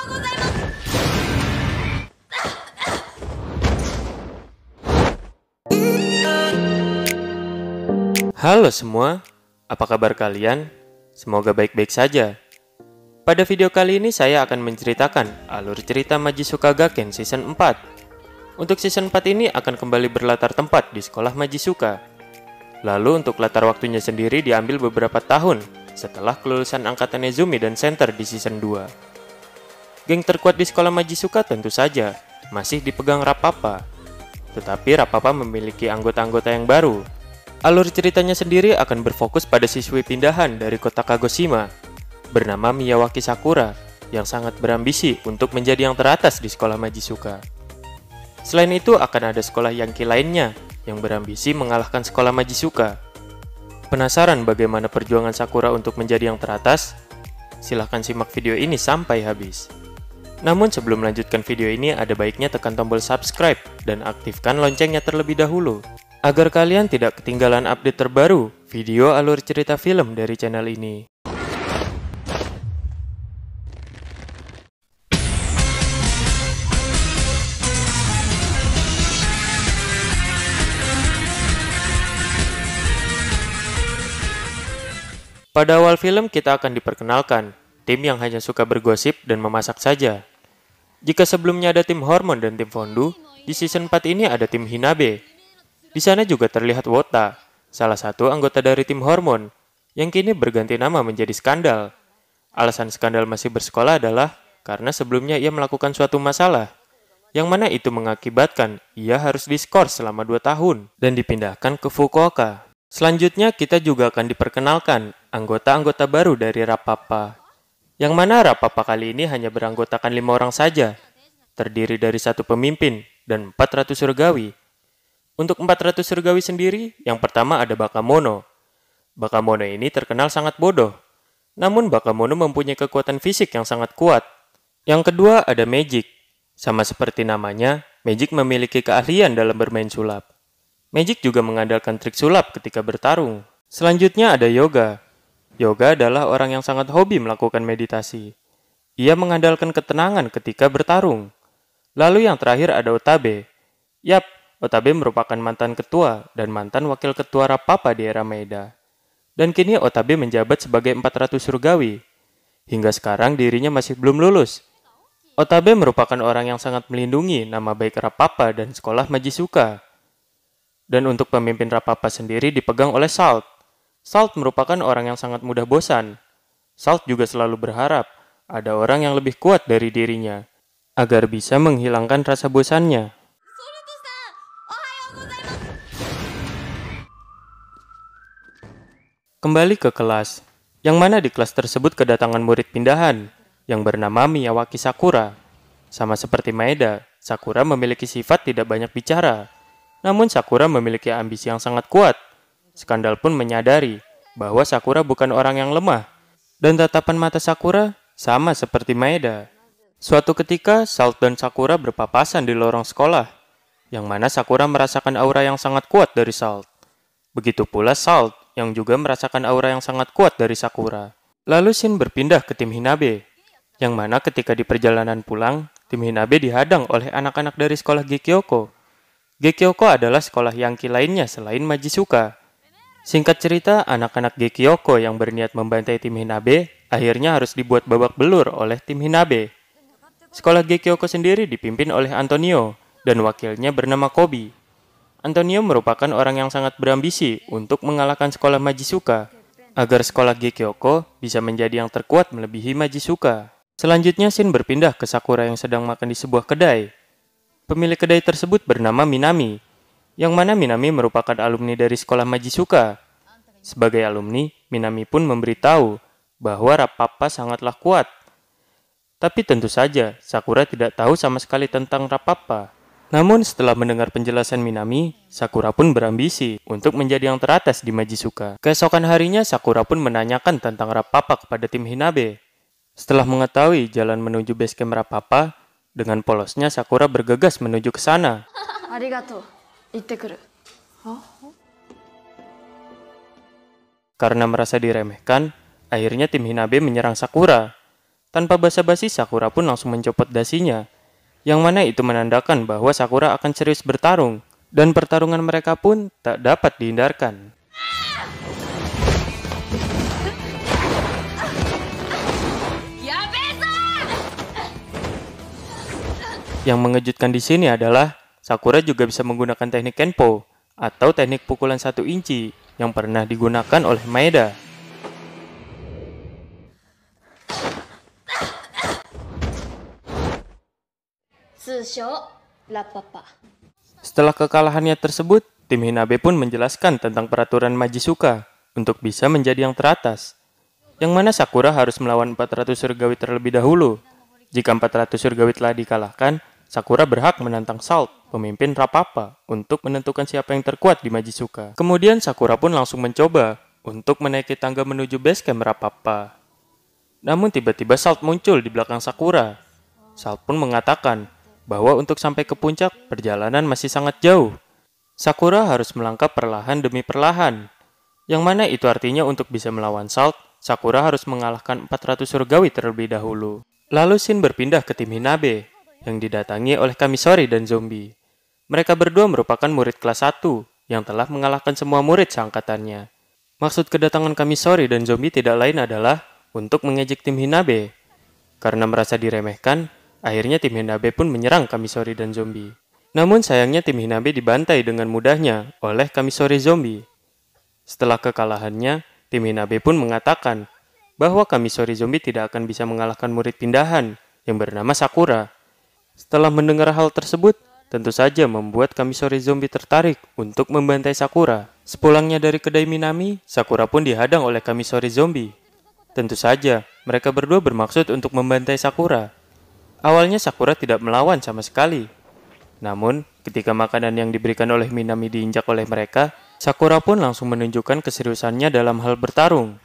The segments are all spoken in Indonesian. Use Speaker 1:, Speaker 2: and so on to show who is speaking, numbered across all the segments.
Speaker 1: Halo semua, apa kabar kalian? Semoga baik-baik saja. Pada video kali ini saya akan menceritakan alur cerita Majizuka Gaken Season 4. Untuk Season 4 ini akan kembali berlatar tempat di sekolah Majizuka. Lalu untuk latar waktunya sendiri diambil beberapa tahun setelah kelulusan angkatan Nezumi dan Center di Season 2. Geng terkuat di sekolah Majizuka tentu saja masih dipegang Rapapa. Tetapi Rapapa memiliki anggota-anggota yang baru. Alur ceritanya sendiri akan berfokus pada siswi pindahan dari kota Kagoshima bernama Miyawaki Sakura yang sangat berambisi untuk menjadi yang teratas di sekolah Majizuka. Selain itu akan ada sekolah Yankee lainnya yang berambisi mengalahkan sekolah Majizuka. Penasaran bagaimana perjuangan Sakura untuk menjadi yang teratas? Silahkan simak video ini sampai habis. Namun sebelum melanjutkan video ini ada baiknya tekan tombol subscribe dan aktifkan loncengnya terlebih dahulu agar kalian tidak ketinggalan update terbaru video alur cerita film dari channel ini. Pada awal film kita akan diperkenalkan tim yang hanya suka bergosip dan memasak saja. Jika sebelumnya ada tim Hormon dan tim Fondu, di season 4 ini ada tim Hinabe. Di sana juga terlihat Wota, salah satu anggota dari tim Hormon, yang kini berganti nama menjadi Skandal. Alasan Skandal masih bersekolah adalah karena sebelumnya ia melakukan suatu masalah, yang mana itu mengakibatkan ia harus diskors selama 2 tahun dan dipindahkan ke Fukuoka. Selanjutnya kita juga akan diperkenalkan anggota-anggota baru dari Rapapa, yang mana Rapapa kali ini hanya beranggotakan 5 orang saja, terdiri dari 1 pemimpin dan 400 surgawi. Untuk 400 surgawi sendiri, yang pertama ada Bakamono. Bakamono ini terkenal sangat bodoh, namun Bakamono mempunyai kekuatan fisik yang sangat kuat. Yang kedua ada Magic. Sama seperti namanya, Magic memiliki keahlian dalam bermain sulap. Magic juga mengandalkan trik sulap ketika bertarung. Selanjutnya ada Yoga. Yoga adalah orang yang sangat hobi melakukan meditasi. Ia mengandalkan ketenangan ketika bertarung. Lalu yang terakhir ada Otabe. Yap, Otabe merupakan mantan ketua dan mantan wakil ketua Rapapa di era Maeda. Dan kini Otabe menjabat sebagai 400 surgawi. Hingga sekarang dirinya masih belum lulus. Otabe merupakan orang yang sangat melindungi nama baik Rapapa dan sekolah Majizuka. Dan untuk pemimpin Rapapa sendiri dipegang oleh Salt. Salt merupakan orang yang sangat mudah bosan. Salt juga selalu berharap ada orang yang lebih kuat dari dirinya, agar bisa menghilangkan rasa bosannya. Kembali ke kelas, yang mana di kelas tersebut kedatangan murid pindahan, yang bernama Miyawaki Sakura. Sama seperti Maeda, Sakura memiliki sifat tidak banyak bicara. Namun Sakura memiliki ambisi yang sangat kuat. Skandal pun menyadari bahwa Sakura bukan orang yang lemah, dan tatapan mata Sakura sama seperti Maeda. Suatu ketika, Salt dan Sakura berpapasan di lorong sekolah, yang mana Sakura merasakan aura yang sangat kuat dari Salt. Begitu pula Salt, yang juga merasakan aura yang sangat kuat dari Sakura. Lalu Shin berpindah ke tim Hinabe, yang mana ketika di perjalanan pulang, tim Hinabe dihadang oleh anak-anak dari sekolah Gekioko. Gekioko adalah sekolah Yankee lainnya selain Majizuka. Singkat cerita, anak-anak Gekioko yang berniat membantai tim Hinabe akhirnya harus dibuat babak belur oleh tim Hinabe. Sekolah Gekioko sendiri dipimpin oleh Antonio dan wakilnya bernama Kobi. Antonio merupakan orang yang sangat berambisi untuk mengalahkan sekolah Majizuka agar sekolah Gekioko bisa menjadi yang terkuat melebihi Majizuka. Selanjutnya Shin berpindah ke Sakura yang sedang makan di sebuah kedai. Pemilik kedai tersebut bernama Minami, yang mana Minami merupakan alumni dari sekolah Majizuka. Sebagai alumni, Minami pun memberitahu bahwa Rapapa sangatlah kuat. Tapi tentu saja, Sakura tidak tahu sama sekali tentang Rapapa. Namun setelah mendengar penjelasan Minami, Sakura pun berambisi untuk menjadi yang teratas di Majizuka. Keesokan harinya, Sakura pun menanyakan tentang Rapapa kepada tim Hinabe. Setelah mengetahui jalan menuju base camp Rapapa, dengan polosnya Sakura bergegas menuju ke sana. Karena merasa diremehkan, akhirnya tim Hinabe menyerang Sakura. Tanpa basa-basi, Sakura pun langsung mencopot dasinya, yang mana itu menandakan bahwa Sakura akan serius bertarung, dan pertarungan mereka pun tak dapat dihindarkan. Yang mengejutkan di sini adalah Sakura juga bisa menggunakan teknik Kenpo atau teknik pukulan 1 inci yang pernah digunakan oleh Maeda. Setelah kekalahannya tersebut, tim Hinabe pun menjelaskan tentang peraturan Majisuka untuk bisa menjadi yang teratas, yang mana Sakura harus melawan 400 surgawi terlebih dahulu. Jika 400 surgawi telah dikalahkan, Sakura berhak menantang Salt, pemimpin Rapapa, untuk menentukan siapa yang terkuat di Majisuka. Kemudian Sakura pun langsung mencoba untuk menaiki tangga menuju base camp Rapapa. Namun tiba-tiba Salt muncul di belakang Sakura. Salt pun mengatakan bahwa untuk sampai ke puncak, perjalanan masih sangat jauh. Sakura harus melangkah perlahan demi perlahan, yang mana itu artinya untuk bisa melawan Salt, Sakura harus mengalahkan 400 surgawi terlebih dahulu. Lalu Shin berpindah ke tim Hinabe, yang didatangi oleh Kamisori dan Zombie. Mereka berdua merupakan murid kelas 1, yang telah mengalahkan semua murid seangkatannya. Maksud kedatangan Kamisori dan Zombie tidak lain adalah untuk mengejek tim Hinabe. Karena merasa diremehkan, akhirnya tim Hinabe pun menyerang Kamisori dan Zombie. Namun sayangnya tim Hinabe dibantai dengan mudahnya oleh Kamisori Zombie. Setelah kekalahannya, tim Hinabe pun mengatakan bahwa Kamisori Zombie tidak akan bisa mengalahkan murid pindahan yang bernama Sakura. Setelah mendengar hal tersebut, tentu saja membuat Kamisori Zombie tertarik untuk membantai Sakura. Sepulangnya dari kedai Minami, Sakura pun dihadang oleh Kamisori Zombie. Tentu saja, mereka berdua bermaksud untuk membantai Sakura. Awalnya Sakura tidak melawan sama sekali. Namun, ketika makanan yang diberikan oleh Minami diinjak oleh mereka, Sakura pun langsung menunjukkan keseriusannya dalam hal bertarung.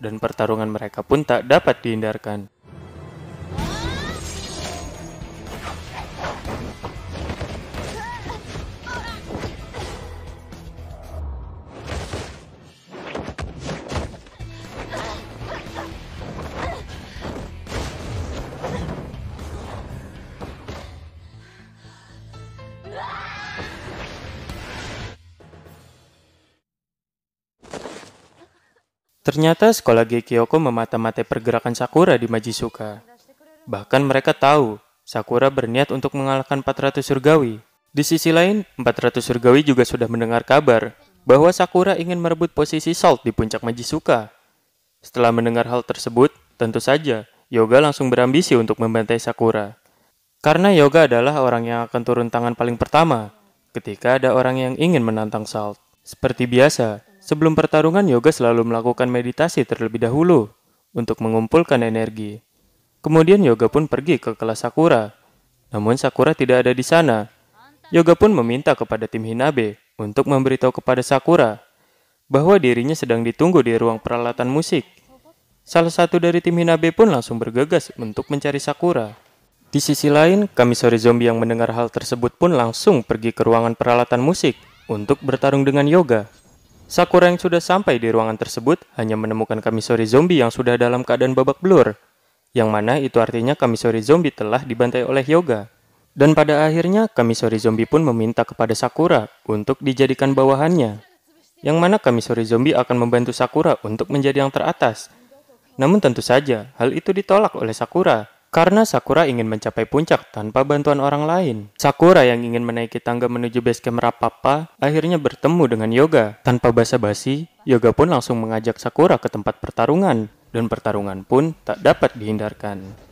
Speaker 1: Dan pertarungan mereka pun tak dapat dihindarkan. Ternyata sekolah Gekioko memata-matai pergerakan Sakura di Majisuka. Bahkan mereka tahu Sakura berniat untuk mengalahkan 400 surgawi. Di sisi lain, 400 surgawi juga sudah mendengar kabar bahwa Sakura ingin merebut posisi Salt di puncak Majisuka. Setelah mendengar hal tersebut, tentu saja Yoga langsung berambisi untuk membantai Sakura. Karena Yoga adalah orang yang akan turun tangan paling pertama ketika ada orang yang ingin menantang Salt. Seperti biasa, sebelum pertarungan Yoga selalu melakukan meditasi terlebih dahulu untuk mengumpulkan energi. Kemudian Yoga pun pergi ke kelas Sakura. Namun Sakura tidak ada di sana. Yoga pun meminta kepada tim Hinabe untuk memberitahu kepada Sakura bahwa dirinya sedang ditunggu di ruang peralatan musik. Salah satu dari tim Hinabe pun langsung bergegas untuk mencari Sakura. Di sisi lain, Kamisori Zombie yang mendengar hal tersebut pun langsung pergi ke ruangan peralatan musik untuk bertarung dengan Yoga. Sakura yang sudah sampai di ruangan tersebut hanya menemukan Kamisori Zombie yang sudah dalam keadaan babak belur, yang mana itu artinya Kamisori Zombie telah dibantai oleh Yoga. Dan pada akhirnya Kamisori Zombie pun meminta kepada Sakura untuk dijadikan bawahannya, yang mana Kamisori Zombie akan membantu Sakura untuk menjadi yang teratas. Namun tentu saja hal itu ditolak oleh Sakura, karena Sakura ingin mencapai puncak tanpa bantuan orang lain. Sakura yang ingin menaiki tangga menuju base camp Rapapa akhirnya bertemu dengan Yoga. Tanpa basa-basi, Yoga pun langsung mengajak Sakura ke tempat pertarungan, dan pertarungan pun tak dapat dihindarkan.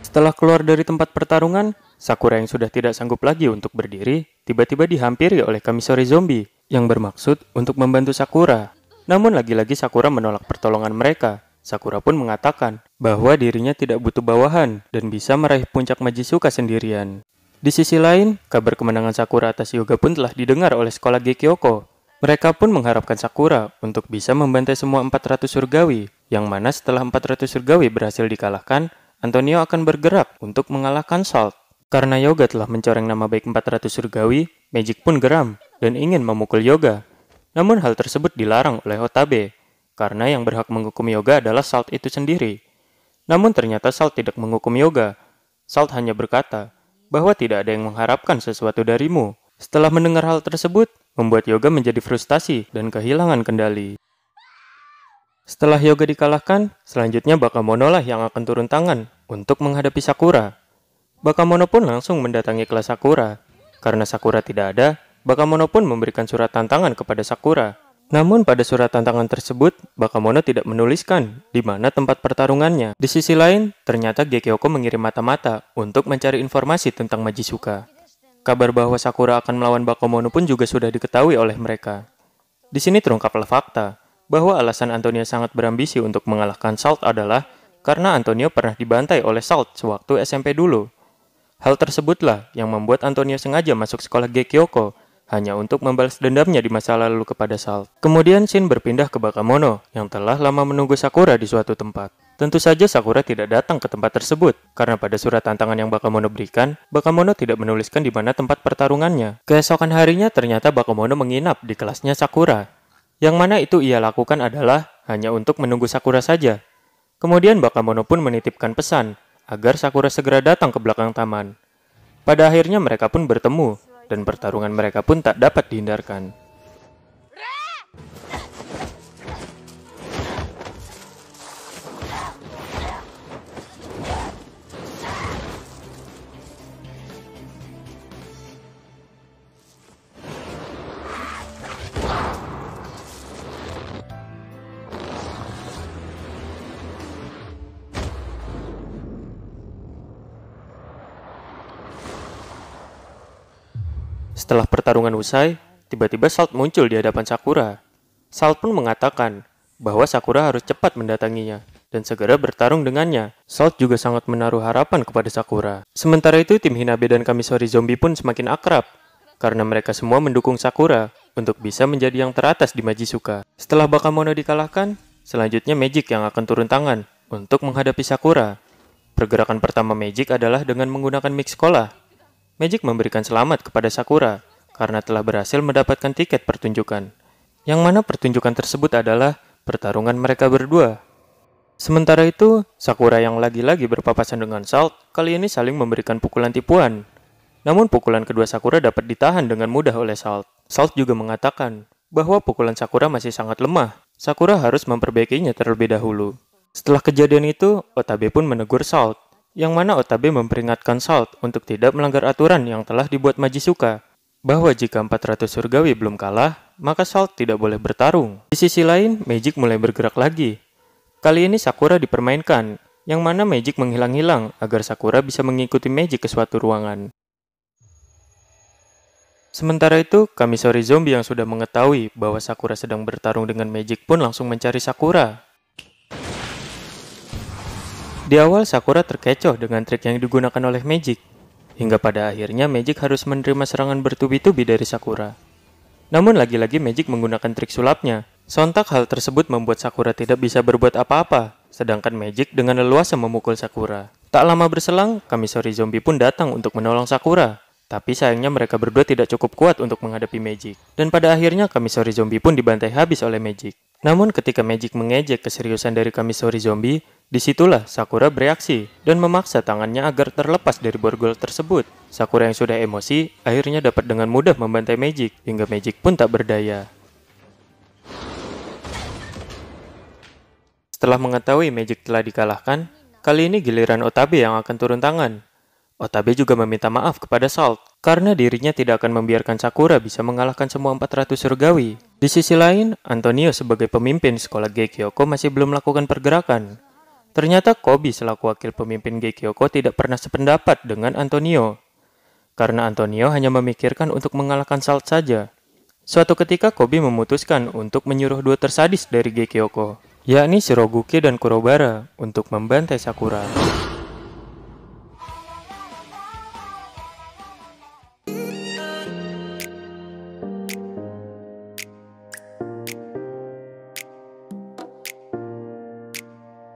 Speaker 1: Setelah keluar dari tempat pertarungan, Sakura yang sudah tidak sanggup lagi untuk berdiri, tiba-tiba dihampiri oleh Kamisori Zombie yang bermaksud untuk membantu Sakura. Namun lagi-lagi Sakura menolak pertolongan mereka. Sakura pun mengatakan bahwa dirinya tidak butuh bawahan dan bisa meraih puncak Majisuka sendirian. Di sisi lain, kabar kemenangan Sakura atas Yoga pun telah didengar oleh sekolah Gekyoko. Mereka pun mengharapkan Sakura untuk bisa membantai semua 400 surgawi, yang mana setelah 400 surgawi berhasil dikalahkan, Antonio akan bergerak untuk mengalahkan Salt. Karena Yoga telah mencoreng nama baik 400 surgawi, Magic pun geram dan ingin memukul Yoga. Namun hal tersebut dilarang oleh Otabe, karena yang berhak menghukum Yoga adalah Salt itu sendiri. Namun ternyata Salt tidak menghukum Yoga. Salt hanya berkata bahwa tidak ada yang mengharapkan sesuatu darimu. Setelah mendengar hal tersebut, membuat Yoga menjadi frustasi dan kehilangan kendali. Setelah Yoga dikalahkan, selanjutnya Bakamono lah yang akan turun tangan untuk menghadapi Sakura. Bakamono pun langsung mendatangi kelas Sakura. Karena Sakura tidak ada, Bakamono pun memberikan surat tantangan kepada Sakura. Namun pada surat tantangan tersebut, Bakamono tidak menuliskan di mana tempat pertarungannya. Di sisi lain, ternyata Gekyoko mengirim mata-mata untuk mencari informasi tentang Majisuka. Kabar bahwa Sakura akan melawan Bakamono pun juga sudah diketahui oleh mereka. Di sini terungkaplah fakta bahwa alasan Antonio sangat berambisi untuk mengalahkan Salt adalah karena Antonio pernah dibantai oleh Salt sewaktu SMP dulu. Hal tersebutlah yang membuat Antonio sengaja masuk sekolah Gekyoko hanya untuk membalas dendamnya di masa lalu kepada Salt. Kemudian Shin berpindah ke Bakamono yang telah lama menunggu Sakura di suatu tempat. Tentu saja Sakura tidak datang ke tempat tersebut karena pada surat tantangan yang Bakamono berikan, Bakamono tidak menuliskan di mana tempat pertarungannya. Keesokan harinya ternyata Bakamono menginap di kelasnya Sakura. Yang mana itu ia lakukan adalah hanya untuk menunggu Sakura saja. Kemudian Bakamono pun menitipkan pesan agar Sakura segera datang ke belakang taman. Pada akhirnya mereka pun bertemu, dan pertarungan mereka pun tak dapat dihindarkan. Setelah pertarungan usai, tiba-tiba Salt muncul di hadapan Sakura. Salt pun mengatakan bahwa Sakura harus cepat mendatanginya dan segera bertarung dengannya. Salt juga sangat menaruh harapan kepada Sakura. Sementara itu, tim Hinabe dan Kamisori Zombie pun semakin akrab karena mereka semua mendukung Sakura untuk bisa menjadi yang teratas di Majisuka. Setelah Bakamono dikalahkan, selanjutnya Magic yang akan turun tangan untuk menghadapi Sakura. Pergerakan pertama Magic adalah dengan menggunakan mix sekolah. Magic memberikan selamat kepada Sakura karena telah berhasil mendapatkan tiket pertunjukan. Yang mana pertunjukan tersebut adalah pertarungan mereka berdua. Sementara itu, Sakura yang lagi-lagi berpapasan dengan Salt kali ini saling memberikan pukulan tipuan. Namun pukulan kedua Sakura dapat ditahan dengan mudah oleh Salt. Salt juga mengatakan bahwa pukulan Sakura masih sangat lemah. Sakura harus memperbaikinya terlebih dahulu. Setelah kejadian itu, Otabe pun menegur Salt. Yang mana Otabe memperingatkan Salt untuk tidak melanggar aturan yang telah dibuat Majisuka, bahwa jika 400 surgawi belum kalah, maka Salt tidak boleh bertarung. Di sisi lain, Magic mulai bergerak lagi. Kali ini Sakura dipermainkan, yang mana Magic menghilang-hilang agar Sakura bisa mengikuti Magic ke suatu ruangan. Sementara itu, Kamisori Zombie yang sudah mengetahui bahwa Sakura sedang bertarung dengan Magic pun langsung mencari Sakura. Di awal Sakura terkecoh dengan trik yang digunakan oleh Magic, hingga pada akhirnya Magic harus menerima serangan bertubi-tubi dari Sakura. Namun lagi-lagi Magic menggunakan trik sulapnya. Sontak hal tersebut membuat Sakura tidak bisa berbuat apa-apa, sedangkan Magic dengan leluasa memukul Sakura. Tak lama berselang, Kamisori Zombie pun datang untuk menolong Sakura. Tapi sayangnya mereka berdua tidak cukup kuat untuk menghadapi Magic. Dan pada akhirnya Kamisori Zombie pun dibantai habis oleh Magic. Namun ketika Magic mengejek keseriusan dari Kamisori Zombie, disitulah Sakura bereaksi dan memaksa tangannya agar terlepas dari borgol tersebut. Sakura yang sudah emosi akhirnya dapat dengan mudah membantai Magic, hingga Magic pun tak berdaya. Setelah mengetahui Magic telah dikalahkan, kali ini giliran Otabe yang akan turun tangan. Otabe juga meminta maaf kepada Salt, karena dirinya tidak akan membiarkan Sakura bisa mengalahkan semua 400 surgawi. Di sisi lain, Antonio sebagai pemimpin sekolah Gekyoko masih belum melakukan pergerakan. Ternyata Kobi selaku wakil pemimpin Gekioko tidak pernah sependapat dengan Antonio. Karena Antonio hanya memikirkan untuk mengalahkan Salt saja. Suatu ketika Kobi memutuskan untuk menyuruh dua tersadis dari Gekioko, yakni Shiroguki dan Kurobara, untuk membantai Sakura.